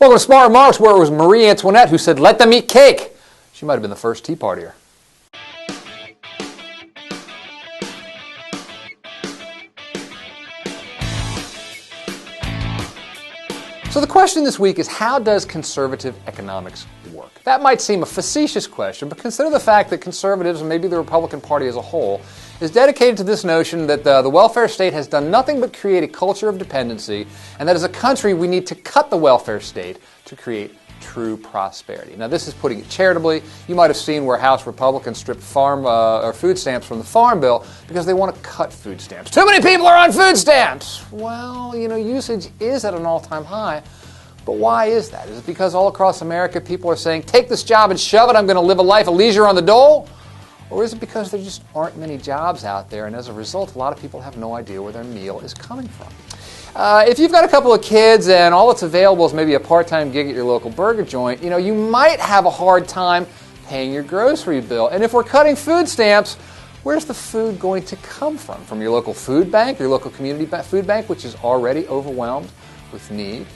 Welcome to Smart Remarks, where it was Marie Antoinette who said, "Let them eat cake." She might have been the first tea partier. So the question this week is, how does conservative economics work? That might seem a facetious question, but consider the fact that conservatives, and maybe the Republican Party as a whole, is dedicated to this notion that the welfare state has done nothing but create a culture of dependency, and that as a country we need to cut the welfare state to create true prosperity. Now, this is putting it charitably. You might have seen where House Republicans stripped food stamps from the Farm Bill because they want to cut food stamps. Too many people are on food stamps! Well, usage is at an all-time high. But why is that? Is it because all across America people are saying, take this job and shove it, I'm going to live a life of leisure on the dole? Or is it because there just aren't many jobs out there, and as a result, a lot of people have no idea where their meal is coming from? If you've got a couple of kids and all that's available is maybe a part-time gig at your local burger joint, you might have a hard time paying your grocery bill. And if we're cutting food stamps, where's the food going to come from? From your local food bank, your local community food bank, which is already overwhelmed with need?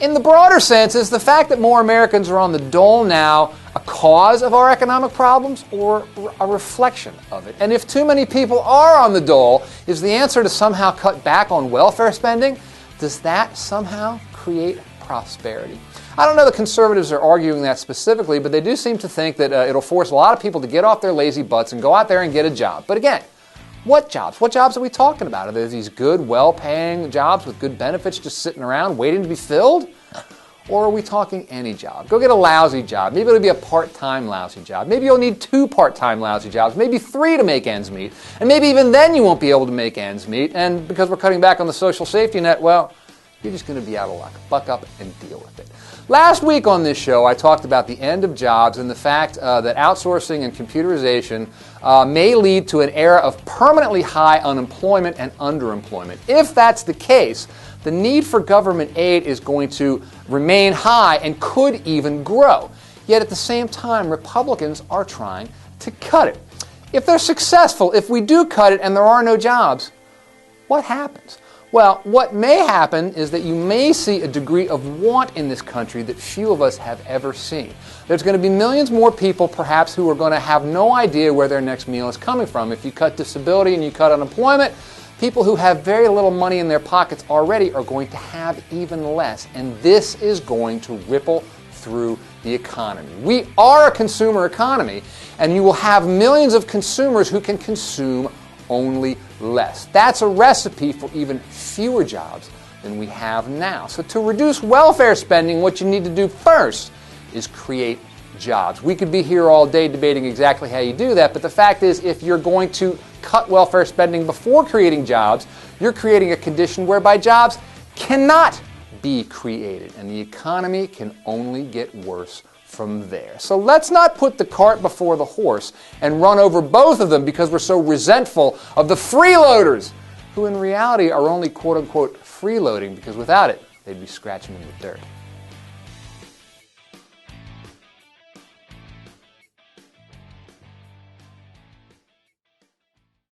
In the broader sense, is the fact that more Americans are on the dole now a cause of our economic problems or a reflection of it? And if too many people are on the dole, is the answer to somehow cut back on welfare spending? Does that somehow create prosperity? I don't know that conservatives are arguing that specifically, but they do seem to think that it'll force a lot of people to get off their lazy butts and go out there and get a job. But again, what jobs? What jobs are we talking about? Are there these good, well-paying jobs with good benefits just sitting around waiting to be filled? Or are we talking any job? Go get a lousy job. Maybe it'll be a part-time lousy job. Maybe you'll need 2 part-time lousy jobs, maybe 3 to make ends meet. And maybe even then you won't be able to make ends meet. And because we're cutting back on the social safety net, well, you're just going to be out of luck. Buck up and deal with it. Last week on this show, I talked about the end of jobs and the fact that outsourcing and computerization may lead to an era of permanently high unemployment and underemployment. If that's the case, the need for government aid is going to remain high and could even grow. Yet at the same time, Republicans are trying to cut it. If they're successful, if we do cut it and there are no jobs, what happens? Well, what may happen is that you may see a degree of want in this country that few of us have ever seen. There's going to be millions more people, perhaps, who are going to have no idea where their next meal is coming from. If you cut disability and you cut unemployment, people who have very little money in their pockets already are going to have even less. And this is going to ripple through the economy. We are a consumer economy, and you will have millions of consumers who can consume only less. That's a recipe for even fewer jobs than we have now. So to reduce welfare spending, what you need to do first is create jobs. We could be here all day debating exactly how you do that, but the fact is, if you're going to cut welfare spending before creating jobs, you're creating a condition whereby jobs cannot be created, and the economy can only get worse from there. So let's not put the cart before the horse and run over both of them because we're so resentful of the freeloaders, who in reality are only quote-unquote freeloading because without it, they'd be scratching in the dirt.